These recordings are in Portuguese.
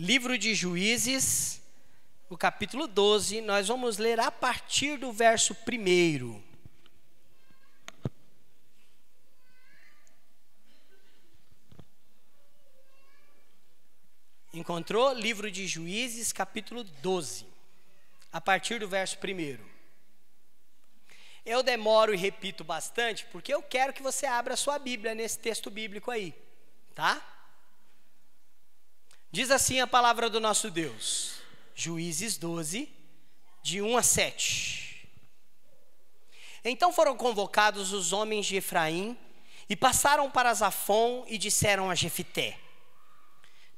Livro de Juízes, o capítulo 12, nós vamos ler a partir do verso 1. Encontrou? Livro de Juízes, capítulo 12, a partir do verso 1. Eu demoro e repito bastante, porque eu quero que você abra a sua Bíblia nesse texto bíblico aí, tá? Diz assim a palavra do nosso Deus, Juízes 12, de 1 a 7. Então foram convocados os homens de Efraim e passaram para Zafon e disseram a Jefité: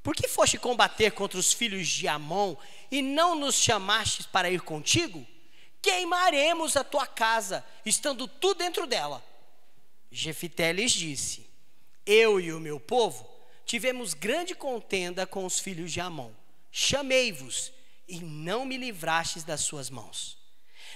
por que foste combater contra os filhos de Amon e não nos chamastes para ir contigo? Queimaremos a tua casa, estando tu dentro dela. Jefité lhes disse: eu e o meu povo tivemos grande contenda com os filhos de Amon. Chamei-vos e não me livrastes das suas mãos.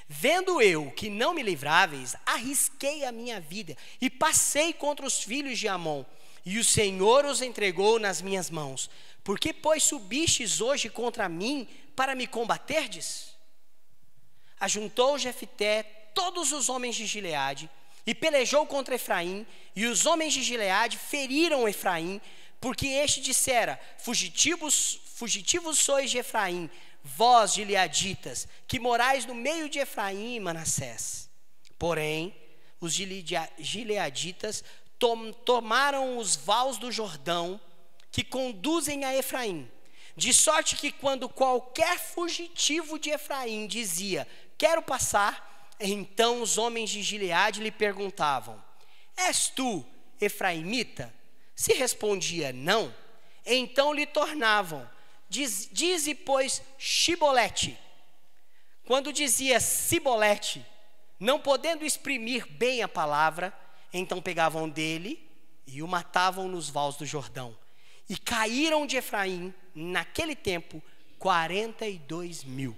Vendo eu que não me livráveis, arrisquei a minha vida e passei contra os filhos de Amon, e o Senhor os entregou nas minhas mãos. Por que, pois, subistes hoje contra mim para me combaterdes? Ajuntou Jefité todos os homens de Gileade e pelejou contra Efraim, e os homens de Gileade feriram Efraim, porque este dissera: fugitivos sois de Efraim, vós gileaditas, que morais no meio de Efraim e Manassés. Porém, os gileaditas tomaram os vales do Jordão, que conduzem a Efraim, de sorte que quando qualquer fugitivo de Efraim dizia: quero passar, então os homens de Gileade lhe perguntavam: és tu efraimita? Se respondia não, então lhe tornavam: dize, pois, Shibolete. Quando dizia Sibolete, não podendo exprimir bem a palavra, então pegavam dele e o matavam nos vales do Jordão. E caíram de Efraim, naquele tempo, 42.000.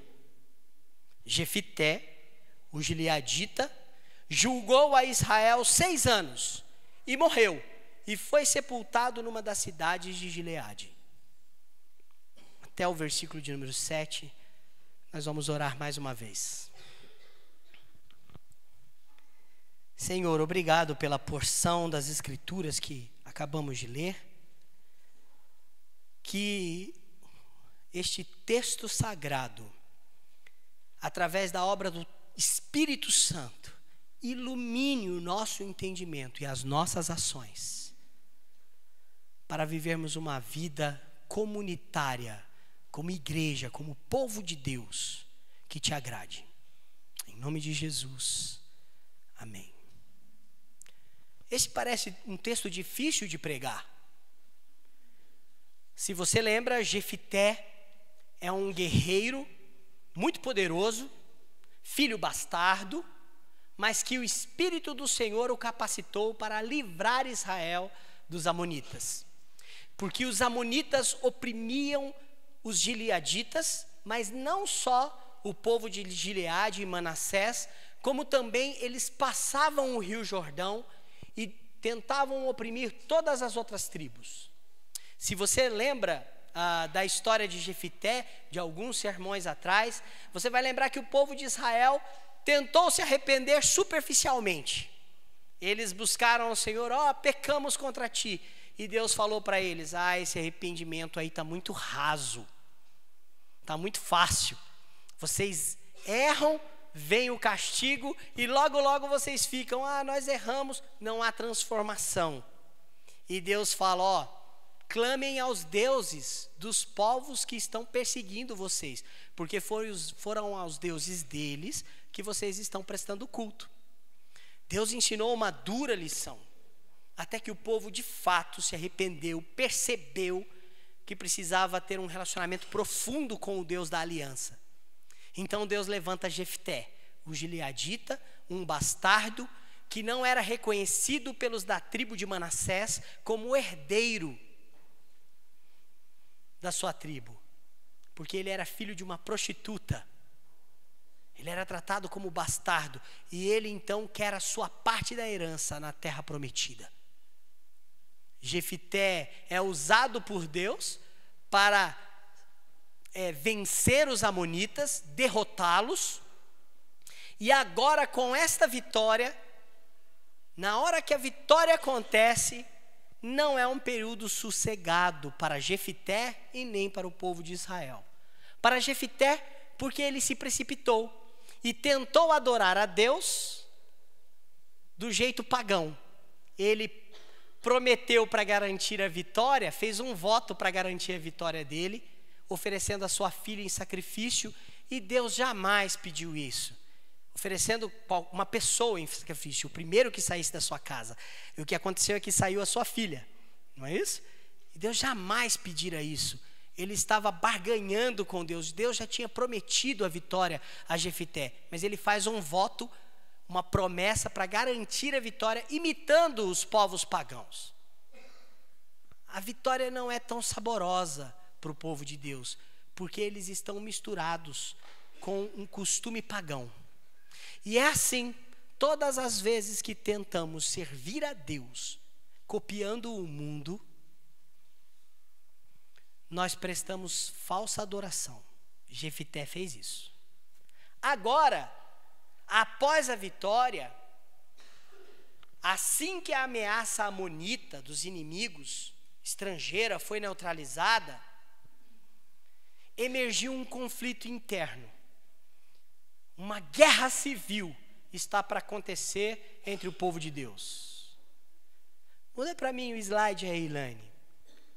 Jefité, o gileadita, julgou a Israel 6 anos e morreu, e foi sepultado numa das cidades de Gileade. Até o versículo de número 7, nós vamos orar mais uma vez. Senhor, obrigado pela porção das Escrituras que acabamos de ler. Que este texto sagrado, através da obra do Espírito Santo, ilumine o nosso entendimento e as nossas ações, para vivermos uma vida comunitária, como igreja, como povo de Deus, que te agrade. Em nome de Jesus, amém. Esse parece um texto difícil de pregar. Se você lembra, Jefité é um guerreiro muito poderoso, filho bastardo, mas que o Espírito do Senhor o capacitou para livrar Israel dos amonitas. Porque os amonitas oprimiam os gileaditas, mas não só o povo de Gileade e Manassés, como também eles passavam o rio Jordão e tentavam oprimir todas as outras tribos. Se você lembra da história de Jefité, de alguns sermões atrás, você vai lembrar que o povo de Israel tentou se arrepender superficialmente. Eles buscaram ao Senhor: pecamos contra ti. E Deus falou para eles: esse arrependimento aí está muito raso, está muito fácil. Vocês erram, vem o castigo e logo logo vocês ficam: nós erramos, não há transformação. E Deus fala: clamem aos deuses dos povos que estão perseguindo vocês, porque foram aos deuses deles que vocês estão prestando culto. Deus ensinou uma dura lição, até que o povo de fato se arrependeu, percebeu que precisava ter um relacionamento profundo com o Deus da aliança. Então Deus levanta Jefté, o gileadita, um bastardo, que não era reconhecido pelos da tribo de Manassés como herdeiro da sua tribo, porque ele era filho de uma prostituta. Ele era tratado como bastardo, e ele então quer a sua parte da herança na terra prometida. Jefité é usado por Deus para vencer os amonitas, derrotá-los. E agora, com esta vitória, na hora que a vitória acontece, não é um período sossegado para Jefité e nem para o povo de Israel. Para Jefité, porque ele se precipitou e tentou adorar a Deus do jeito pagão. Ele prometeu para garantir a vitória, fez um voto para garantir a vitória dele, oferecendo a sua filha em sacrifício, e Deus jamais pediu isso. Oferecendo uma pessoa em sacrifício, o primeiro que saísse da sua casa. E o que aconteceu é que saiu a sua filha, não é isso? E Deus jamais pedira isso. Ele estava barganhando com Deus. Deus já tinha prometido a vitória a Jefité, mas ele faz um voto, uma promessa para garantir a vitória, imitando os povos pagãos. A vitória não é tão saborosa para o povo de Deus, porque eles estão misturados com um costume pagão. E é assim, todas as vezes que tentamos servir a Deus, copiando o mundo, nós prestamos falsa adoração. Jefité fez isso. Agora, após a vitória, assim que a ameaça amonita dos inimigos estrangeira foi neutralizada, emergiu um conflito interno. Uma guerra civil está para acontecer entre o povo de Deus. Muda para mim o slide aí, Ilane.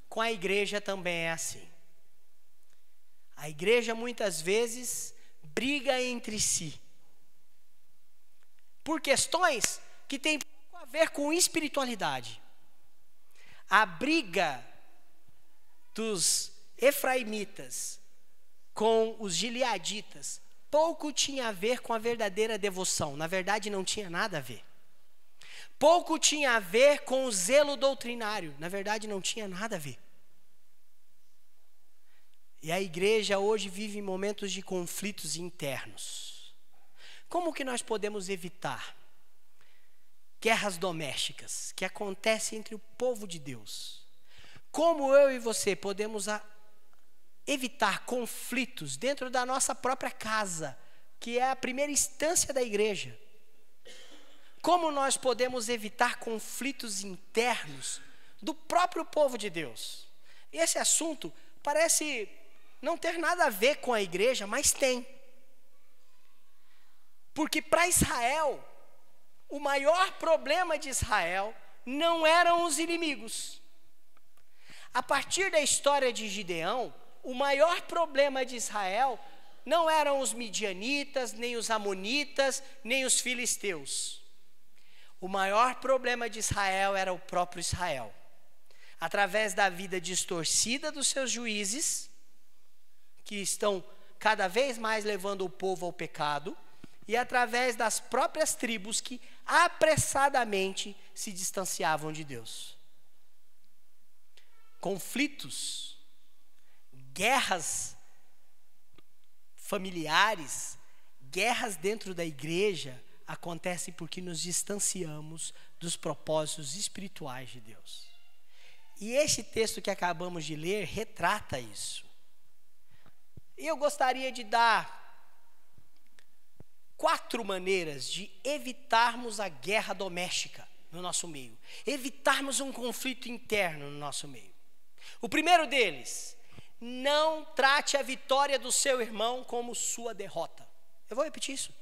Com a igreja também é assim. A igreja muitas vezes briga entre si, por questões que têm pouco a ver com espiritualidade. A briga dos efraimitas com os gileaditas pouco tinha a ver com a verdadeira devoção. Na verdade, não tinha nada a ver. Pouco tinha a ver com o zelo doutrinário. Na verdade, não tinha nada a ver. E a igreja hoje vive momentos de conflitos internos. Como que nós podemos evitar guerras domésticas que acontecem entre o povo de Deus? Como eu e você podemos evitar conflitos dentro da nossa própria casa, que é a primeira instância da igreja? Como nós podemos evitar conflitos internos do próprio povo de Deus? Esse assunto parece não ter nada a ver com a igreja, mas tem. Porque para Israel, o maior problema de Israel não eram os inimigos. A partir da história de Gideão, o maior problema de Israel não eram os midianitas, nem os amonitas, nem os filisteus. O maior problema de Israel era o próprio Israel. Através da vida distorcida dos seus juízes, que estão cada vez mais levando o povo ao pecado, e através das próprias tribos que apressadamente se distanciavam de Deus. Conflitos, guerras familiares, guerras dentro da igreja acontecem porque nos distanciamos dos propósitos espirituais de Deus. E esse texto que acabamos de ler retrata isso. E eu gostaria de dar 4 maneiras de evitarmos a guerra doméstica no nosso meio, evitarmos um conflito interno no nosso meio. O primeiro deles: não trate a vitória do seu irmão como sua derrota. Eu vou repetir isso.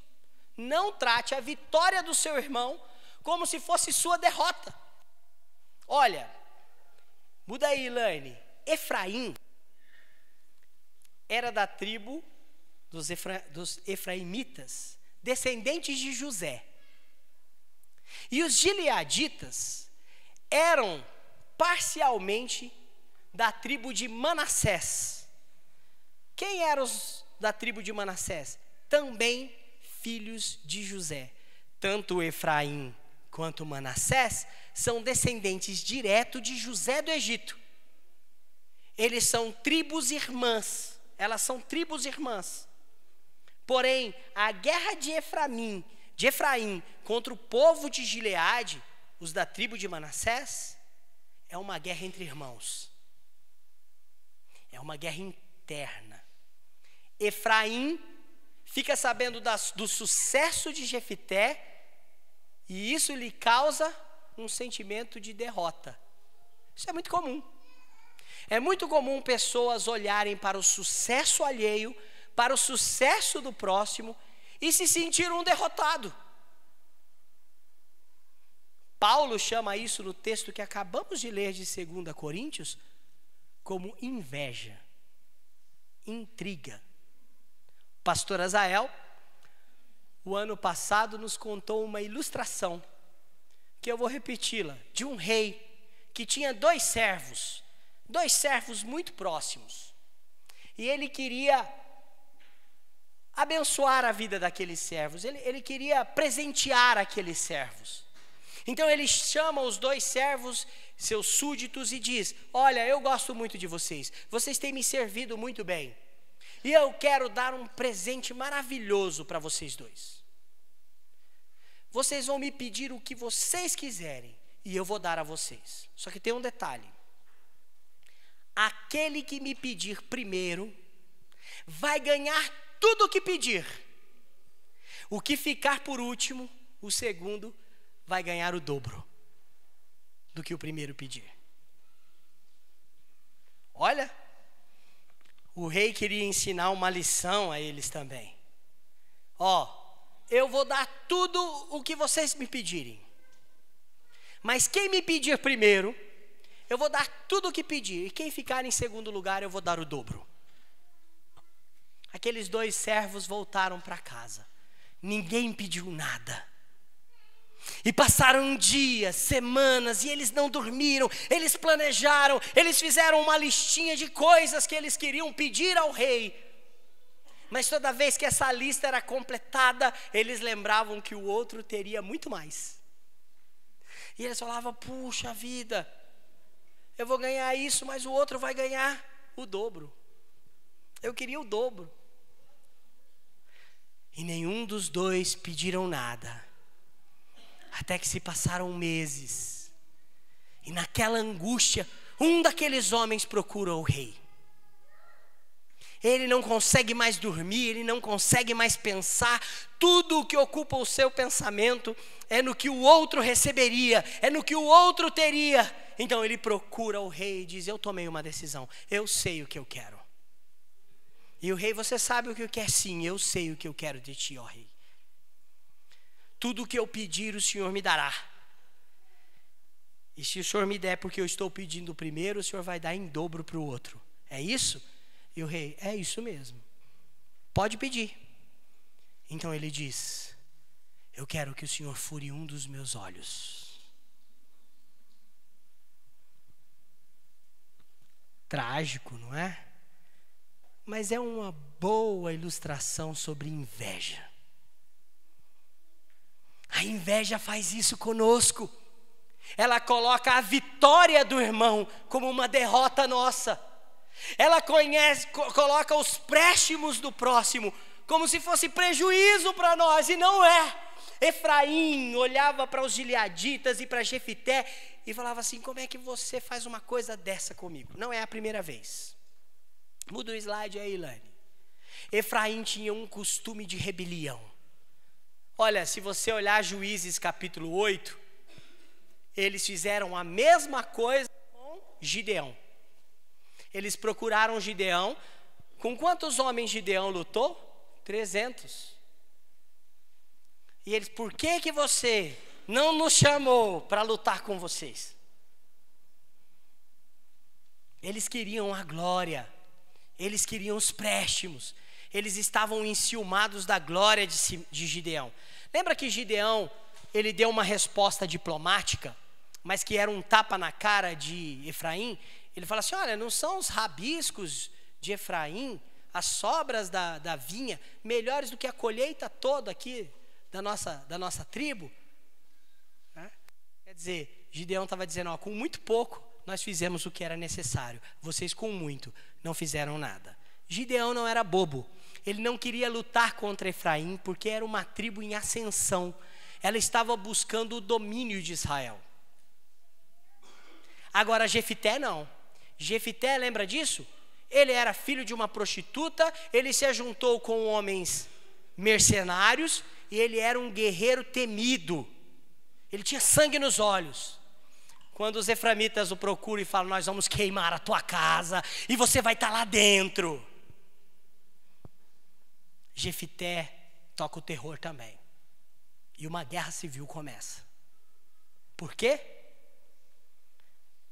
Não trate a vitória do seu irmão como se fosse sua derrota. Olha, muda aí, Elaine. Efraim era da tribo dos efraimitas, descendentes de José. E os gileaditas eram parcialmente da tribo de Manassés. Quem eram os da tribo de Manassés? Também filhos de José. Tanto Efraim quanto Manassés são descendentes direto de José do Egito. Eles são tribos irmãs. Elas são tribos irmãs. Porém, a guerra de Efraim contra o povo de Gileade, os da tribo de Manassés, é uma guerra entre irmãos. É uma guerra interna. Efraim fica sabendo do sucesso de Jefité e isso lhe causa um sentimento de derrota. Isso é muito comum. É muito comum pessoas olharem para o sucesso alheio, para o sucesso do próximo e se sentir um derrotado. Paulo chama isso no texto que acabamos de ler de 2 Coríntios como inveja, intriga. O pastor Azael, o ano passado, nos contou uma ilustração, que eu vou repeti-la, de um rei que tinha dois servos muito próximos. E ele queria abençoar a vida daqueles servos, ele queria presentear aqueles servos. Então ele chama os dois servos, seus súditos, e diz: olha, eu gosto muito de vocês, vocês têm me servido muito bem, e eu quero dar um presente maravilhoso para vocês dois. Vocês vão me pedir o que vocês quiserem, e eu vou dar a vocês. Só que tem um detalhe: aquele que me pedir primeiro vai ganhar tudo o que pedir. O que ficar por último, o segundo, vai ganhar o dobro do que o primeiro pedir. Olha, o rei queria ensinar uma lição a eles também. Eu vou dar tudo o que vocês me pedirem, mas quem me pedir primeiro, eu vou dar tudo o que pedir, e quem ficar em segundo lugar, eu vou dar o dobro. Aqueles dois servos voltaram para casa, ninguém pediu nada. E passaram dias, semanas, e eles não dormiram, eles planejaram, eles fizeram uma listinha de coisas que eles queriam pedir ao rei. Mas toda vez que essa lista era completada, eles lembravam que o outro teria muito mais. E eles falavam: puxa vida, eu vou ganhar isso, mas o outro vai ganhar o dobro. Eu queria o dobro. E nenhum dos dois pediram nada. Até que se passaram meses, e naquela angústia, um daqueles homens procura o rei. Ele não consegue mais dormir, ele não consegue mais pensar. Tudo o que ocupa o seu pensamento é no que o outro receberia, é no que o outro teria. Então ele procura o rei e diz: eu tomei uma decisão, eu sei o que eu quero. E o rei: você sabe o que eu quero? Sim, eu sei o que eu quero de ti, ó rei. Tudo o que eu pedir, o Senhor me dará. E se o Senhor me der porque eu estou pedindo primeiro, o Senhor vai dar em dobro para o outro. É isso? E o rei: é isso mesmo. Pode pedir. Então ele diz: eu quero que o Senhor fure um dos meus olhos. Trágico, não é? Mas é uma boa ilustração sobre inveja. A inveja faz isso conosco. Ela coloca a vitória do irmão como uma derrota nossa. Ela coloca os préstimos do próximo como se fosse prejuízo para nós, e não é. Efraim olhava para os gileaditas e para Jefité e falava assim: como é que você faz uma coisa dessa comigo? Não é a primeira vez. Muda o slide aí, Ilane. Efraim tinha um costume de rebelião. Olha, se você olhar Juízes capítulo 8, eles fizeram a mesma coisa com Gideão. Eles procuraram Gideão. Com quantos homens Gideão lutou? 300. E eles: por que você não nos chamou para lutar com vocês? Eles queriam a glória, eles queriam os préstimos, eles estavam enciumados da glória de Gideão. Lembra que Gideão, ele deu uma resposta diplomática, mas que era um tapa na cara de Efraim? Ele fala assim: olha, não são os rabiscos de Efraim, as sobras da vinha, melhores do que a colheita toda aqui da nossa tribo? Quer dizer, Gideão estava dizendo: com muito pouco nós fizemos o que era necessário, vocês com muito não fizeram nada. Gideão não era bobo. Ele não queria lutar contra Efraim, porque era uma tribo em ascensão. Ela estava buscando o domínio de Israel. Agora Jefité não. Jefité, lembra disso? Ele era filho de uma prostituta, ele se ajuntou com homens mercenários, e ele era um guerreiro temido. Ele tinha sangue nos olhos. Quando os efraimitas o procuram e falam, nós vamos queimar a tua casa, e você vai estar lá dentro. Jefité toca o terror também. E uma guerra civil começa. Por quê?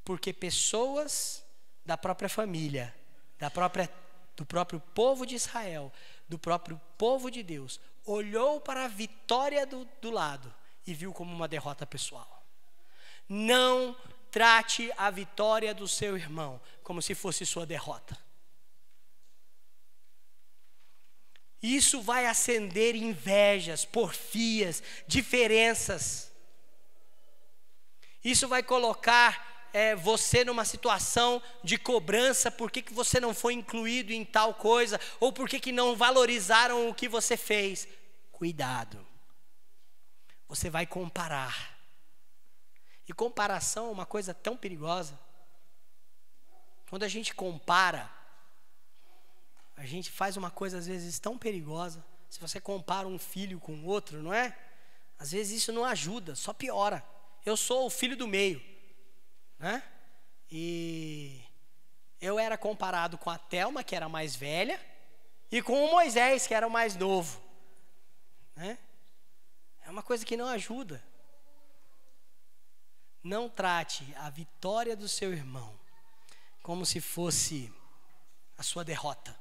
Porque pessoas da própria família, do próprio povo de Israel, do próprio povo de Deus, olhou para a vitória do lado e viu como uma derrota pessoal. Não trate a vitória do seu irmão como se fosse sua derrota. Isso vai acender invejas, porfias, diferenças. Isso vai colocar você numa situação de cobrança, por que você não foi incluído em tal coisa, ou por que não valorizaram o que você fez. Cuidado, você vai comparar, e comparação é uma coisa tão perigosa. Quando a gente compara, a gente faz uma coisa às vezes tão perigosa. Se você compara um filho com o outro, não é? Às vezes isso não ajuda, só piora. Eu sou o filho do meio, né? E eu era comparado com a Thelma, que era mais velha, e com o Moisés, que era o mais novo, né? É uma coisa que não ajuda. Não trate a vitória do seu irmão como se fosse a sua derrota.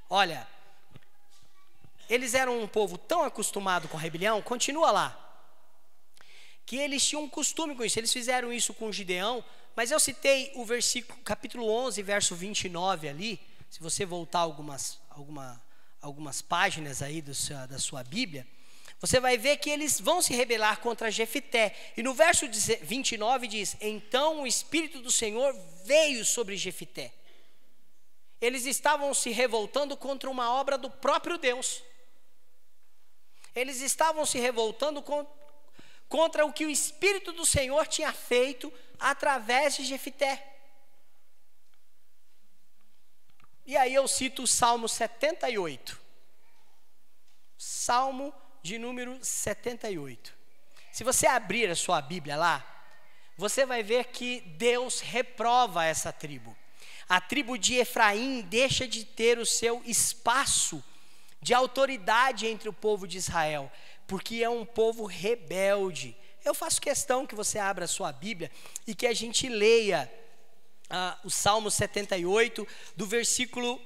Olha, eles eram um povo tão acostumado com a rebelião, continua lá, que eles tinham um costume com isso. Eles fizeram isso com Gideão, mas eu citei o versículo, capítulo 11, verso 29 ali. Se você voltar algumas páginas aí da sua Bíblia, você vai ver que eles vão se rebelar contra Jefité. E no verso 29 diz, então o Espírito do Senhor veio sobre Jefité. Eles estavam se revoltando contra uma obra do próprio Deus. Eles estavam se revoltando contra o que o Espírito do Senhor tinha feito através de Jefité. E aí eu cito o Salmo 78. Salmo de número 78. Se você abrir a sua Bíblia lá, você vai ver que Deus reprova essa tribo. A tribo de Efraim deixa de ter o seu espaço de autoridade entre o povo de Israel, porque é um povo rebelde. Eu faço questão que você abra a sua Bíblia e que a gente leia o Salmo 78, do versículo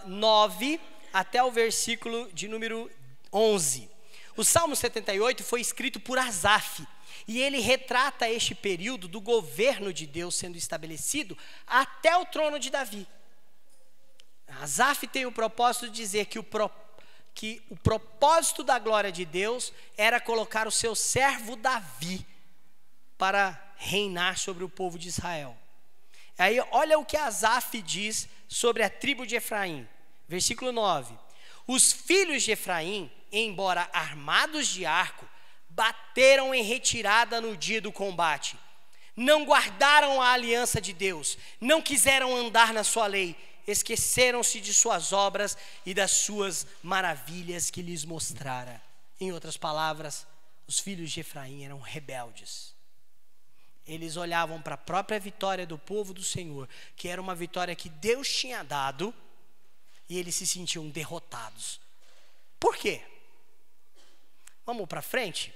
9 até o versículo de número 11. O Salmo 78 foi escrito por Asaf, e ele retrata este período do governo de Deus sendo estabelecido até o trono de Davi. Asaf tem o propósito de dizer que o propósito da glória de Deus era colocar o seu servo Davi para reinar sobre o povo de Israel. Aí olha o que Asaf diz sobre a tribo de Efraim, versículo 9. Os filhos de Efraim, embora armados de arco, bateram em retirada no dia do combate. Não guardaram a aliança de Deus, não quiseram andar na sua lei, esqueceram-se de suas obras e das suas maravilhas que lhes mostrara. Em outras palavras, os filhos de Efraim eram rebeldes. Eles olhavam para a própria vitória do povo do Senhor, que era uma vitória que Deus tinha dado, e eles se sentiam derrotados. Por quê? Vamos para frente?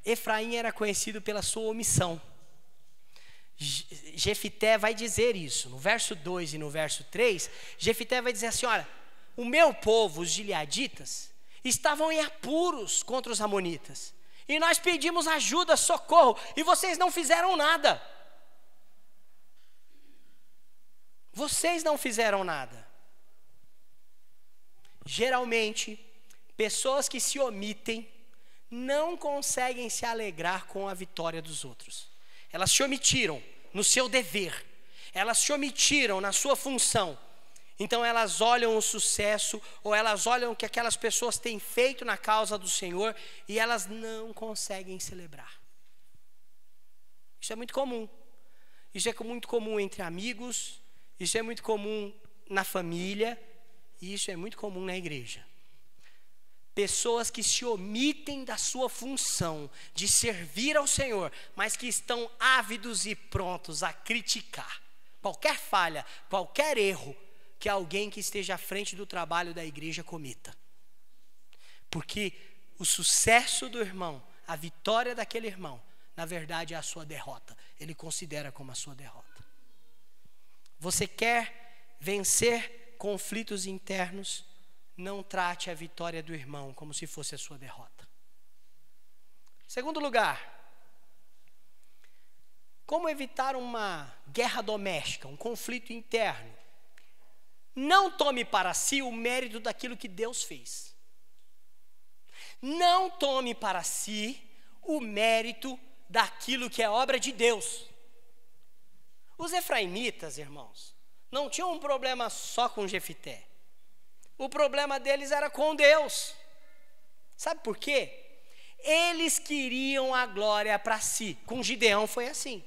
Efraim era conhecido pela sua omissão. Jefité vai dizer isso, no verso 2 e no verso 3, Jefité vai dizer assim, olha, o meu povo, os gileaditas, estavam em apuros contra os amonitas, e nós pedimos ajuda, socorro, e vocês não fizeram nada. Vocês não fizeram nada. Geralmente, pessoas que se omitem não conseguem se alegrar com a vitória dos outros. Elas se omitiram no seu dever, elas se omitiram na sua função. Então elas olham o sucesso, ou elas olham o que aquelas pessoas têm feito na causa do Senhor, e elas não conseguem celebrar. Isso é muito comum. isso é muito comum entre amigos, isso é muito comum na família, e isso é muito comum na igreja. Pessoas que se omitem da sua função de servir ao Senhor, mas que estão ávidos e prontos a criticar qualquer falha, qualquer erro que alguém que esteja à frente do trabalho da igreja cometa. Porque o sucesso do irmão, a vitória daquele irmão, na verdade é a sua derrota. Ele considera como a sua derrota. Você quer vencer conflitos internos? Não trate a vitória do irmão como se fosse a sua derrota. Segundo lugar, como evitar uma guerra doméstica, um conflito interno? Não tome para si o mérito daquilo que Deus fez. Não tome para si o mérito daquilo que é obra de Deus. Os efraimitas, irmãos, não tinham um problema só com Jefité. O problema deles era com Deus. Sabe por quê? Eles queriam a glória para si. Com Gideão foi assim.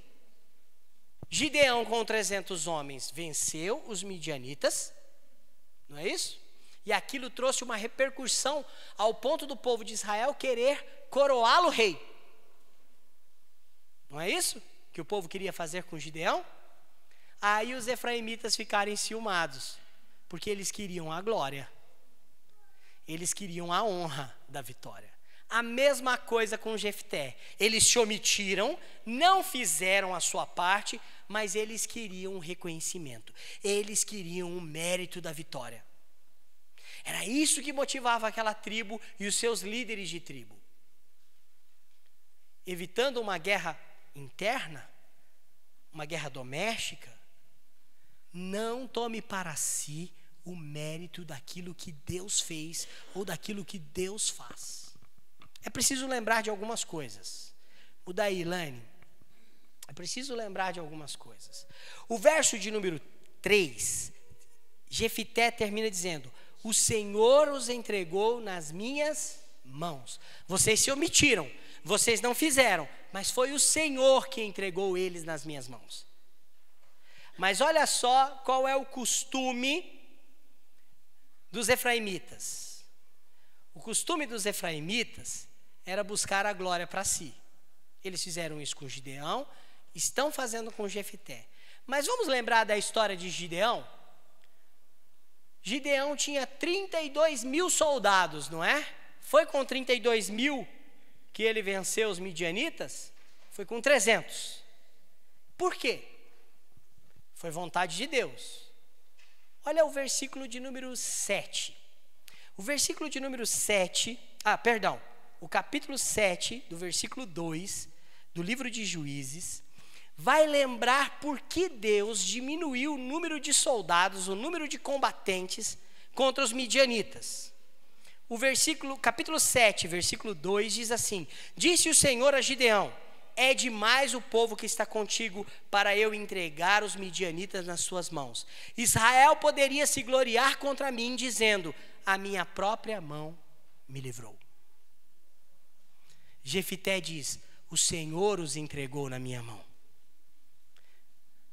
Gideão com 300 homens venceu os midianitas, não é isso? E aquilo trouxe uma repercussão ao ponto do povo de Israel querer coroá-lo rei. Não é isso que o povo queria fazer com Gideão? Aí os efraimitas ficaram enciumados, porque eles queriam a glória. Eles queriam a honra da vitória. A mesma coisa com Jefté. Eles se omitiram, não fizeram a sua parte, mas eles queriam um reconhecimento. Eles queriam o mérito da vitória. Era isso que motivava aquela tribo e os seus líderes de tribo. Evitando uma guerra interna, uma guerra doméstica, não tome para si o mérito daquilo que Deus fez ou daquilo que Deus faz. É preciso lembrar de algumas coisas. Muda aí, Ilane. É preciso lembrar de algumas coisas. O verso de número 3, Jefité termina dizendo: o Senhor os entregou nas minhas mãos. Vocês se omitiram, vocês não fizeram, mas foi o Senhor que entregou eles nas minhas mãos. Mas olha só qual é o costume dos efraimitas. O costume dos efraimitas era buscar a glória para si. Eles fizeram isso com Gideão, estão fazendo com Jefité. Mas vamos lembrar da história de Gideão? Gideão tinha 32 mil soldados, não é? Foi com 32 mil que ele venceu os midianitas? Foi com 300. Por quê? Foi vontade de Deus. Olha o versículo de número 7. O versículo de número 7, o capítulo 7, do versículo 2, do livro de Juízes, vai lembrar por que Deus diminuiu o número de soldados, o número de combatentes contra os midianitas. Capítulo 7, versículo 2 diz assim: disse o Senhor a Gideão: é demais o povo que está contigo para eu entregar os midianitas nas suas mãos. Israel poderia se gloriar contra mim, dizendo: a minha própria mão me livrou. Jefité diz: o Senhor os entregou na minha mão.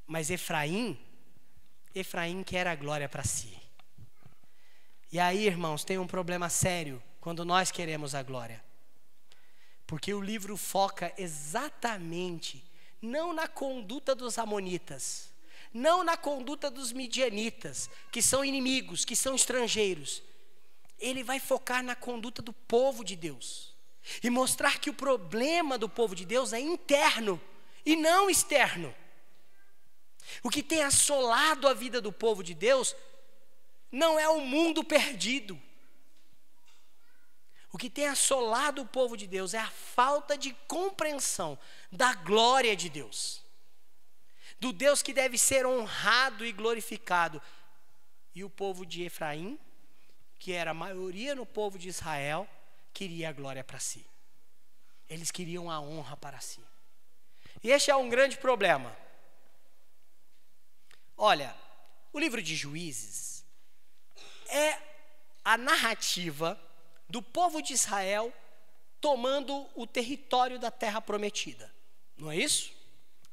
Mas Efraim quer a glória para si. E aí, irmãos, tem um problema sério quando nós queremos a glória. Porque o livro foca exatamente não na conduta dos amonitas, não na conduta dos midianitas, que são inimigos, que são estrangeiros. Ele vai focar na conduta do povo de Deus e mostrar que o problema do povo de Deus é interno e não externo. O que tem assolado a vida do povo de Deus não é o mundo perdido. O que tem assolado o povo de Deus é a falta de compreensão da glória de Deus, do Deus que deve ser honrado e glorificado. E o povo de Efraim, que era a maioria no povo de Israel, queria a glória para si. Eles queriam a honra para si. E este é um grande problema. Olha, o livro de Juízes é a narrativa do povo de Israel tomando o território da terra prometida. Não é isso?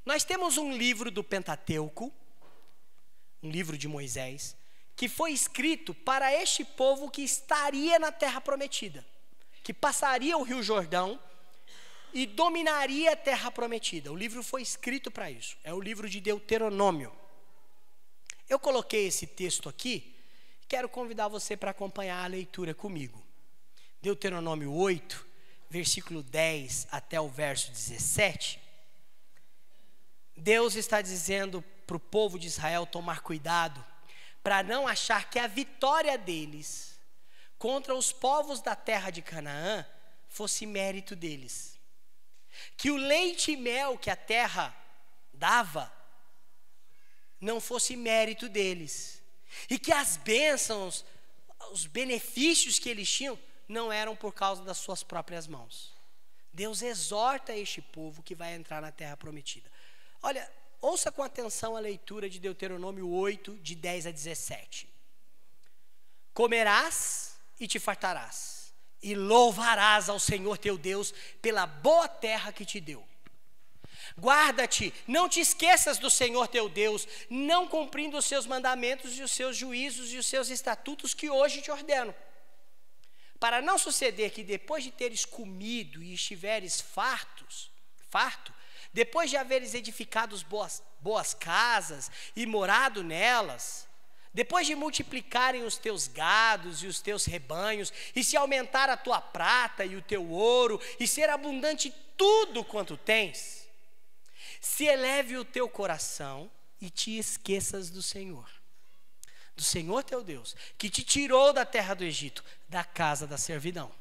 Nós temos um livro do Pentateuco, um livro de Moisés, que foi escrito para este povo que estaria na terra prometida, que passaria o Rio Jordão e dominaria a terra prometida. O livro foi escrito para isso, é o livro de Deuteronômio. Eu coloquei esse texto aqui, quero convidar você para acompanhar a leitura comigo. Deuteronômio 8, versículo 10 até o verso 17. Deus está dizendo para o povo de Israel tomar cuidado, para não achar que a vitória deles contra os povos da terra de Canaã fosse mérito deles. Que o leite e mel que a terra dava não fosse mérito deles. E que as bênçãos, os benefícios que eles tinham, não eram por causa das suas próprias mãos. Deus exorta este povo que vai entrar na terra prometida. Olha, ouça com atenção a leitura de Deuteronômio 8, de 10 a 17. Comerás e te fartarás, e louvarás ao Senhor teu Deus pela boa terra que te deu. Guarda-te, não te esqueças do Senhor teu Deus, não cumprindo os seus mandamentos e os seus juízos e os seus estatutos que hoje te ordeno. Para não suceder que depois de teres comido e estiveres farto, depois de haveres edificado boas casas e morado nelas, depois de multiplicarem os teus gados e os teus rebanhos, e se aumentar a tua prata e o teu ouro, e ser abundante tudo quanto tens, se eleve o teu coração e te esqueças do Senhor teu Deus, que te tirou da terra do Egito, da casa da servidão,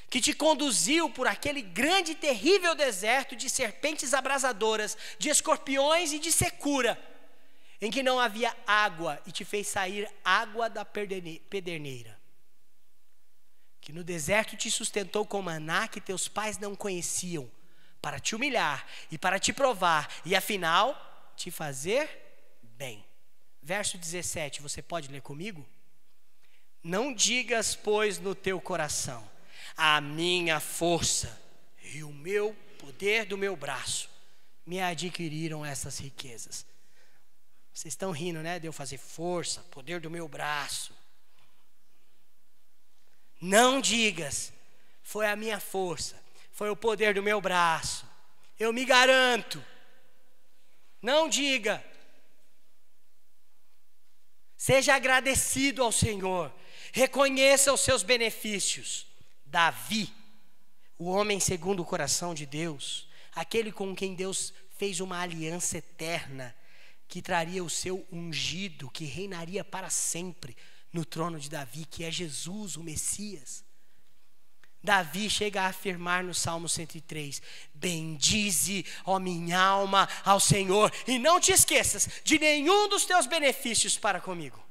que te conduziu por aquele grande e terrível deserto de serpentes abrasadoras, de escorpiões e de secura, em que não havia água, e te fez sair água da pederneira, que no deserto te sustentou com maná que teus pais não conheciam, para te humilhar e para te provar, e afinal te fazer bem. Verso 17, você pode ler comigo? Não digas, pois, no teu coração: a minha força e o meu poder do meu braço me adquiriram essas riquezas. Vocês estão rindo, né? De eu fazer força, poder do meu braço. Não digas, foi a minha força, foi o poder do meu braço, eu me garanto. Não diga. Seja agradecido ao Senhor, reconheça os seus benefícios. Davi, o homem segundo o coração de Deus, aquele com quem Deus fez uma aliança eterna, que traria o seu ungido, que reinaria para sempre no trono de Davi, que é Jesus, o Messias. Davi chega a afirmar no Salmo 103, bendize, ó minha alma, ao Senhor, e não te esqueças de nenhum dos teus benefícios para comigo.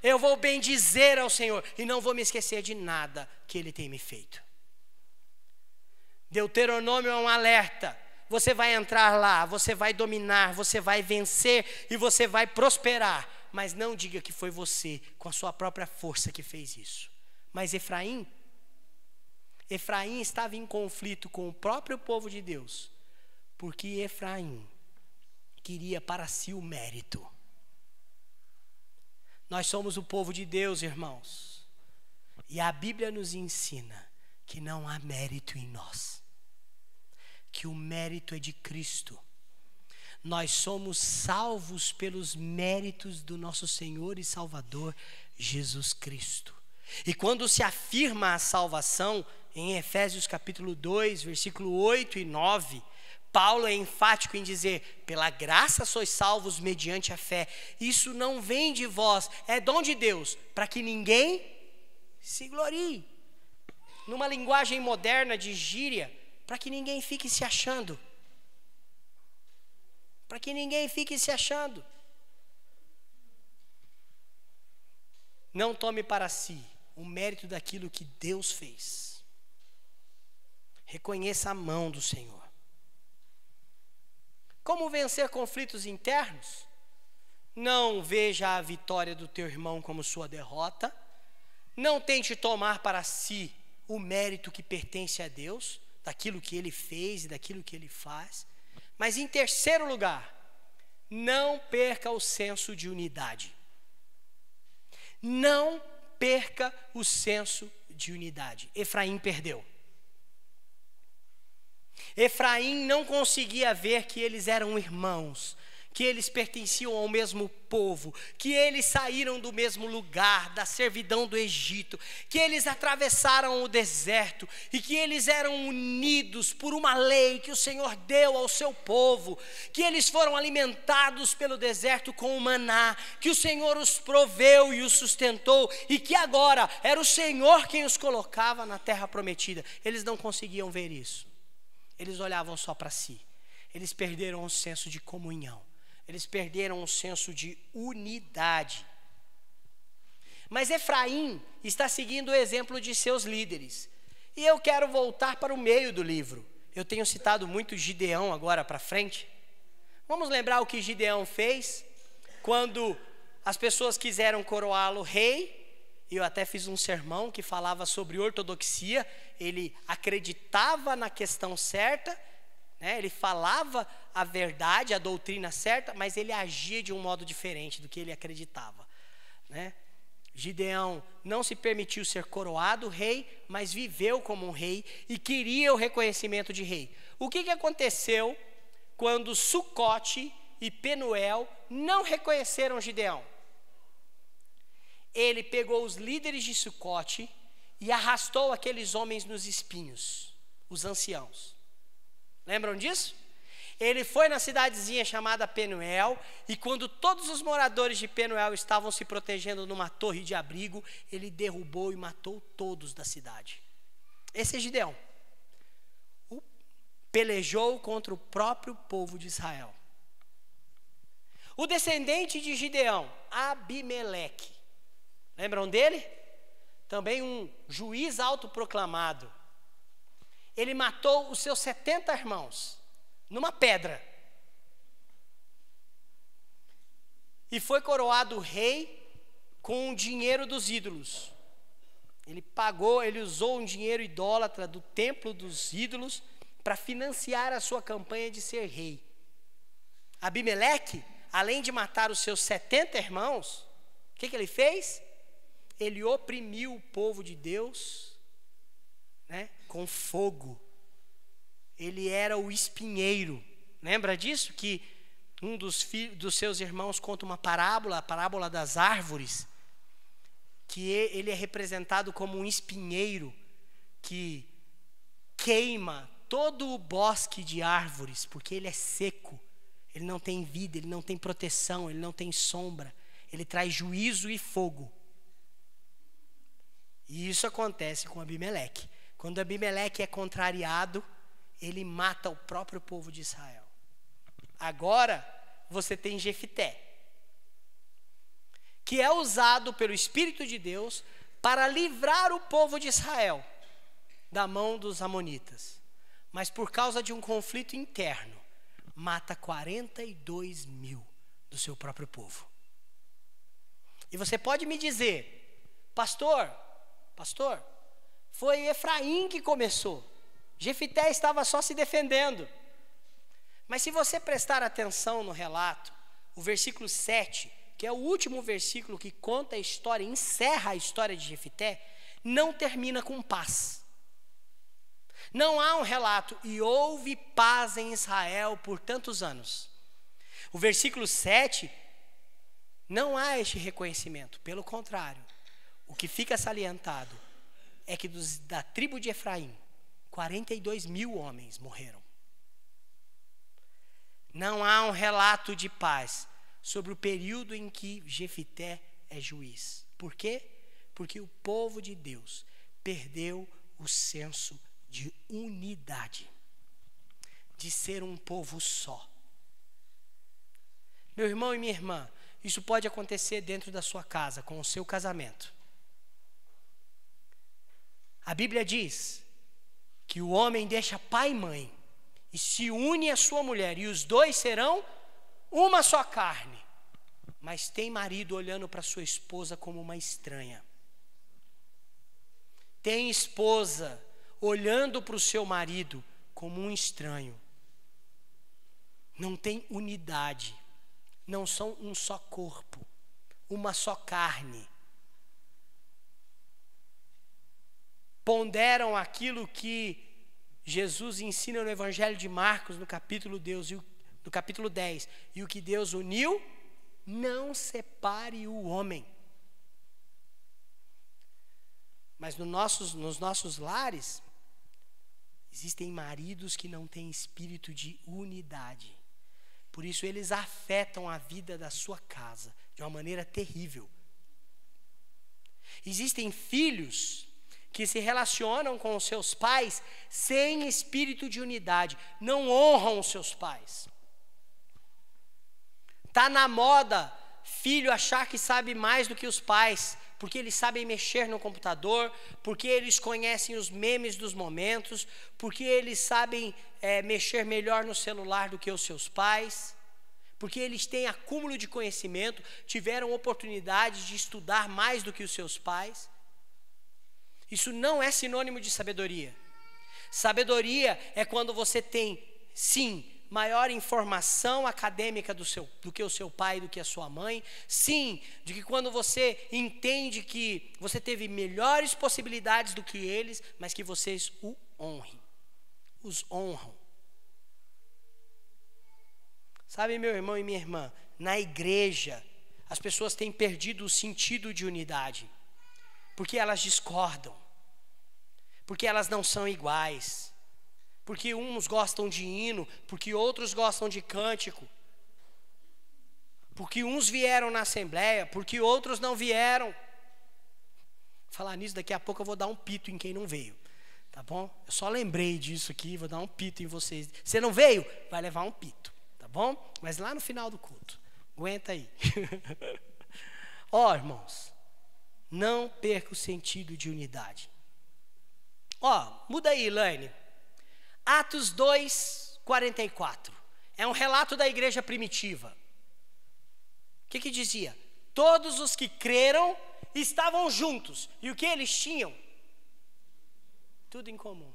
Eu vou bendizer ao Senhor e não vou me esquecer de nada que Ele tem me feito. Deuteronômio é um alerta. Você vai entrar lá, você vai dominar, você vai vencer e você vai prosperar. Mas não diga que foi você, com a sua própria força, que fez isso. Mas Efraim estava em conflito com o próprio povo de Deus, porque Efraim queria para si o mérito. Nós somos o povo de Deus, irmãos, e a Bíblia nos ensina que não há mérito em nós, que o mérito é de Cristo. Nós somos salvos pelos méritos do nosso Senhor e Salvador Jesus Cristo. E quando se afirma a salvação, em Efésios capítulo 2, versículo 8 e 9, Paulo é enfático em dizer, pela graça sois salvos mediante a fé. Isso não vem de vós, é dom de Deus, para que ninguém se glorie. Numa linguagem moderna de gíria, para que ninguém fique se achando. Para que ninguém fique se achando. Não tome para si o mérito daquilo que Deus fez. Reconheça a mão do Senhor. Como vencer conflitos internos? Não veja a vitória do teu irmão como sua derrota. Não tente tomar para si o mérito que pertence a Deus, daquilo que ele fez e daquilo que ele faz. Mas em terceiro lugar, não perca o senso de unidade. Não perca o senso de unidade. Efraim perdeu. Efraim não conseguia ver que eles eram irmãos, que eles pertenciam ao mesmo povo, que eles saíram do mesmo lugar, da servidão do Egito, que eles atravessaram o deserto e que eles eram unidos por uma lei que o Senhor deu ao seu povo, que eles foram alimentados pelo deserto com o maná, que o Senhor os proveu e os sustentou e que agora era o Senhor quem os colocava na terra prometida. Eles não conseguiam ver isso. Eles olhavam só para si. Eles perderam o senso de comunhão. Eles perderam o senso de unidade. Mas Efraim está seguindo o exemplo de seus líderes. E eu quero voltar para o meio do livro. Eu tenho citado muito Gideão agora para frente. Vamos lembrar o que Gideão fez quando as pessoas quiseram coroá-lo rei. Eu até fiz um sermão que falava sobre ortodoxia. Ele acreditava na questão certa, né? Ele falava a verdade, a doutrina certa, mas ele agia de um modo diferente do que ele acreditava, né? Gideão não se permitiu ser coroado rei, mas viveu como um rei e queria o reconhecimento de rei. O que aconteceu quando Sucote e Penuel não reconheceram Gideão? Ele pegou os líderes de Sucote e arrastou aqueles homens nos espinhos, os anciãos. Lembram disso? Ele foi na cidadezinha chamada Penuel, e quando todos os moradores de Penuel estavam se protegendo numa torre de abrigo, ele derrubou e matou todos da cidade. Esse é Gideão. Pelejou contra o próprio povo de Israel. O descendente de Gideão, Abimeleque. Lembram dele? Também um juiz autoproclamado. Ele matou os seus 70 irmãos numa pedra. E foi coroado rei com o dinheiro dos ídolos. Ele usou um dinheiro idólatra do templo dos ídolos para financiar a sua campanha de ser rei. Abimeleque, além de matar os seus 70 irmãos, o que ele fez? Ele oprimiu o povo de Deus, né, com fogo. Ele era o espinheiro. Lembra disso? Que um dos seus irmãos conta uma parábola, a parábola das árvores, que ele é representado como um espinheiro que queima todo o bosque de árvores, porque ele é seco, ele não tem vida, ele não tem proteção, ele não tem sombra, ele traz juízo e fogo. E isso acontece com Abimeleque. Quando Abimeleque é contrariado, ele mata o próprio povo de Israel. Agora você tem Jefité, que é usado pelo Espírito de Deus para livrar o povo de Israel da mão dos amonitas. Mas por causa de um conflito interno, mata 42 mil do seu próprio povo. E você pode me dizer, pastor, foi Efraim que começou. Jefité estava só se defendendo. Mas se você prestar atenção no relato, o versículo 7, que é o último versículo que conta a história, encerra a história de Jefité, não termina com paz. Não há um relato, e houve paz em Israel por tantos anos. O versículo 7, não há este reconhecimento. Pelo contrário, o que fica salientado é que da tribo de Efraim, 42 mil homens morreram. Não há um relato de paz sobre o período em que Jefité é juiz. Por quê? Porque o povo de Deus perdeu o senso de unidade, de ser um povo só. Meu irmão e minha irmã, isso pode acontecer dentro da sua casa, com o seu casamento. A Bíblia diz que o homem deixa pai e mãe e se une à sua mulher, e os dois serão uma só carne. Mas tem marido olhando para sua esposa como uma estranha. Tem esposa olhando para o seu marido como um estranho. não têm unidade, não são um só corpo, uma só carne. Ponderam aquilo que Jesus ensina no Evangelho de Marcos, no capítulo 10. E o que Deus uniu, não separe o homem. Mas nos nossos lares, existem maridos que não têm espírito de unidade. Por isso eles afetam a vida da sua casa de uma maneira terrível. Existem filhos que se relacionam com os seus pais sem espírito de unidade, não honram os seus pais. Tá na moda filho achar que sabe mais do que os pais, porque eles sabem mexer no computador, porque eles conhecem os memes dos momentos, porque eles sabem mexer melhor no celular do que os seus pais, porque eles têm acúmulo de conhecimento, tiveram oportunidade de estudar mais do que os seus pais. Isso não é sinônimo de sabedoria. Sabedoria é quando você tem, sim, maior informação acadêmica do que o seu pai, do que a sua mãe. Sim, de que quando você entende que você teve melhores possibilidades do que eles, mas que vocês os honram. Sabe, meu irmão e minha irmã, na igreja, as pessoas têm perdido o sentido de unidade, porque elas discordam, porque elas não são iguais. Porque uns gostam de hino, porque outros gostam de cântico. Porque uns vieram na assembleia, porque outros não vieram. Falar nisso, daqui a pouco eu vou dar um pito em quem não veio. Tá bom? Eu só lembrei disso aqui, vou dar um pito em vocês. Você não veio? Vai levar um pito, tá bom? Mas lá no final do culto. Aguenta aí. Ó, irmãos, não perca o sentido de unidade. Ó, muda aí, Elaine. Atos 2, 44. É um relato da igreja primitiva. O que dizia? Todos os que creram estavam juntos. E o que eles tinham? Tudo em comum.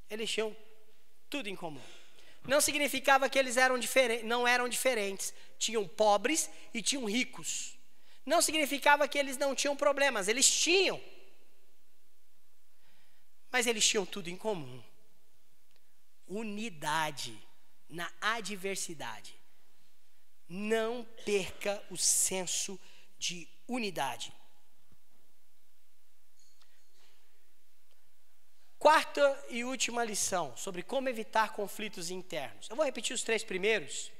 Eles tinham tudo em comum. Não significava que eles não eram diferentes. Tinham pobres e tinham ricos. Não significava que eles não tinham problemas. Eles tinham. Mas eles tinham tudo em comum. Unidade na adversidade. Não perca o senso de unidade. Quarta e última lição sobre como evitar conflitos internos. Eu vou repetir os 3 primeiros.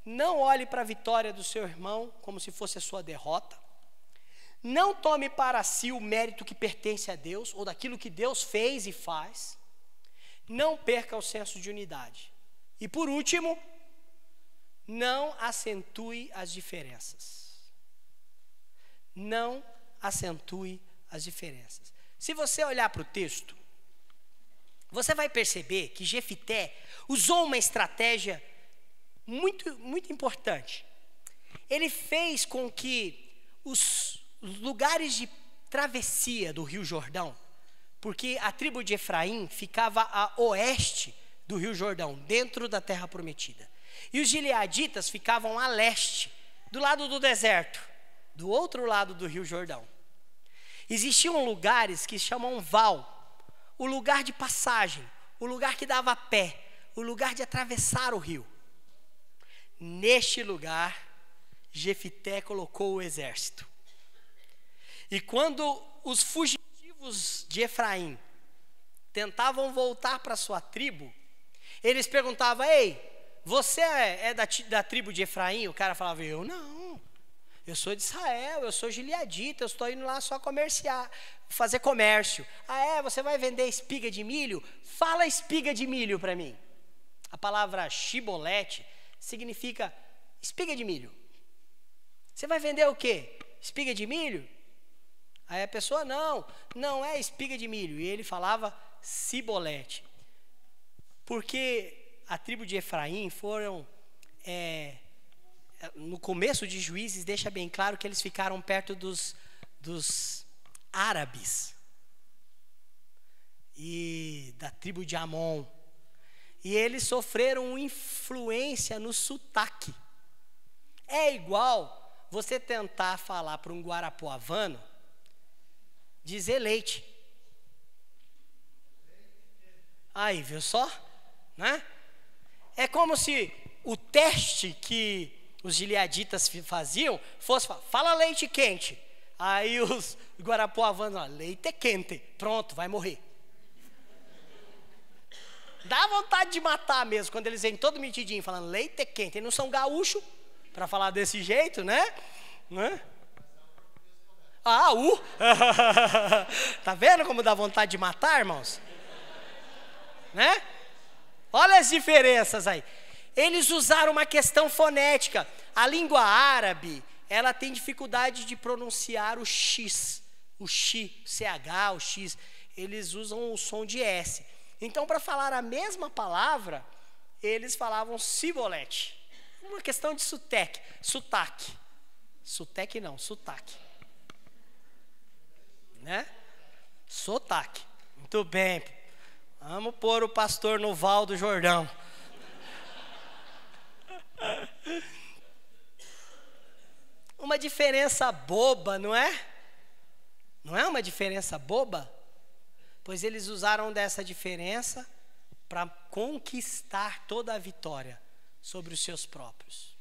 Não olhe para a vitória do seu irmão como se fosse a sua derrota. Não tome para si o mérito que pertence a Deus, ou daquilo que Deus fez e faz. Não perca o senso de unidade. E por último, não acentue as diferenças. Não acentue as diferenças. Se você olhar para o texto, você vai perceber que Jefité usou uma estratégia muito, muito importante. Ele fez com que os lugares de travessia do Rio Jordão, porque a tribo de Efraim ficava a oeste do Rio Jordão, dentro da terra prometida. E os gileaditas ficavam a leste, do lado do deserto, do outro lado do Rio Jordão. Existiam lugares que chamam val, o lugar de passagem, o lugar que dava pé, o lugar de atravessar o rio. Neste lugar, Jefité colocou o exército. E quando os fugitivos de Efraim tentavam voltar para sua tribo, eles perguntavam: ei, você é da tribo de Efraim? O cara falava: eu não, eu sou de Israel, eu sou gileadita, eu estou indo lá só fazer comércio. Ah, você vai vender espiga de milho? Fala espiga de milho para mim. A palavra shibolete significa espiga de milho. Você vai vender o quê? Espiga de milho? Aí a pessoa, não é espiga de milho. E ele falava cibolete. Porque a tribo de Efraim foram, no começo de Juízes, deixa bem claro que eles ficaram perto dos árabes. E da tribo de Amon. E eles sofreram influência no sotaque. É igual você tentar falar para um guarapuavano dizer leite. Aí, viu só? Né? É como se o teste que os gileaditas faziam fosse, fala leite quente. Aí os guarapuavanos, leite quente. Pronto, vai morrer. Dá vontade de matar mesmo, quando eles vêm todo metidinho, falando leite quente. Eles não são gaúchos para falar desse jeito, né? Tá vendo como dá vontade de matar, irmãos? Né? Olha as diferenças aí. Eles usaram uma questão fonética. A língua árabe, ela tem dificuldade de pronunciar o X, o X, CH, o X. Eles usam o som de S. Então, para falar a mesma palavra, eles falavam cibolete. Uma questão de sotaque. Sotaque não, sotaque. Né? Sotaque. Muito bem. Vamos pôr o pastor no Val do Jordão. Uma diferença boba, não é? Não é uma diferença boba? Pois eles usaram dessa diferença para conquistar toda a vitória sobre os seus próprios.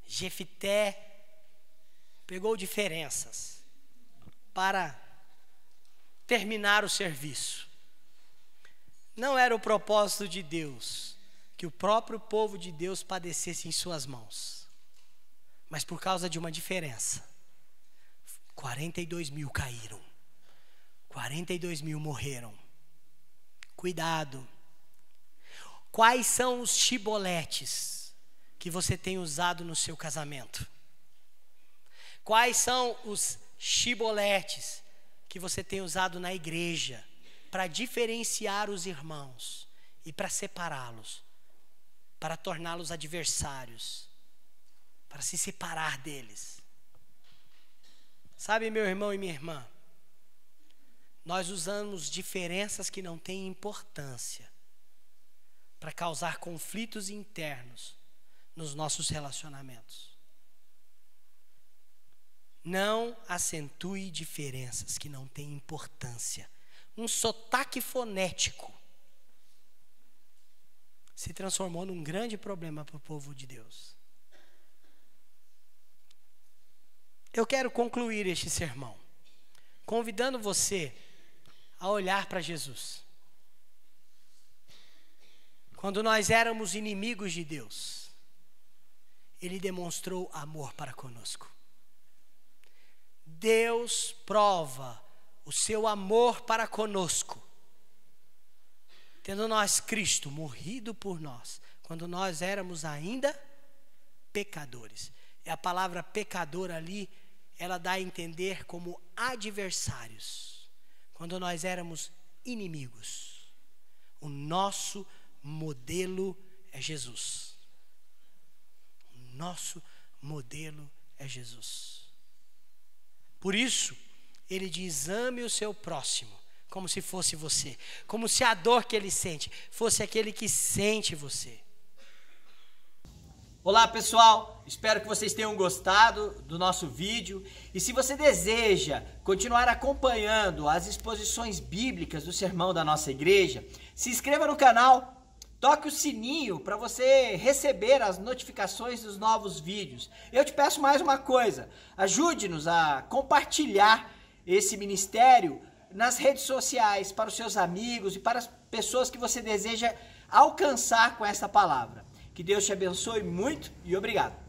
Jefité pegou diferenças para terminar o serviço. Não era o propósito de Deus que o próprio povo de Deus padecesse em suas mãos. Mas por causa de uma diferença, 42 mil caíram. 42 mil morreram. Cuidado. Quais são os chiboletes que você tem usado no seu casamento? Quais são os chiboletes que você tem usado na igreja para diferenciar os irmãos e para separá-los, para torná-los adversários, para se separar deles? Sabe, meu irmão e minha irmã, nós usamos diferenças que não têm importância para causar conflitos internos nos nossos relacionamentos. Não acentue diferenças que não têm importância. Um sotaque fonético se transformou num grande problema para o povo de Deus. Eu quero concluir este sermão convidando você a olhar para Jesus. Quando nós éramos inimigos de Deus, Ele demonstrou amor para conosco. Deus prova o seu amor para conosco, tendo nós Cristo morrido por nós, quando nós éramos ainda pecadores. E a palavra pecador ali, ela dá a entender como adversários, quando nós éramos inimigos. O nosso modelo é Jesus. O nosso modelo é Jesus. Por isso, ele diz: ame o seu próximo como se fosse você, como se a dor que ele sente fosse aquele que sente você. Olá pessoal, espero que vocês tenham gostado do nosso vídeo, e se você deseja continuar acompanhando as exposições bíblicas do sermão da nossa igreja, se inscreva no canal, toque o sininho para você receber as notificações dos novos vídeos. Eu te peço mais uma coisa: ajude-nos a compartilhar esse ministério nas redes sociais para os seus amigos e para as pessoas que você deseja alcançar com essa palavra. Que Deus te abençoe muito e obrigado.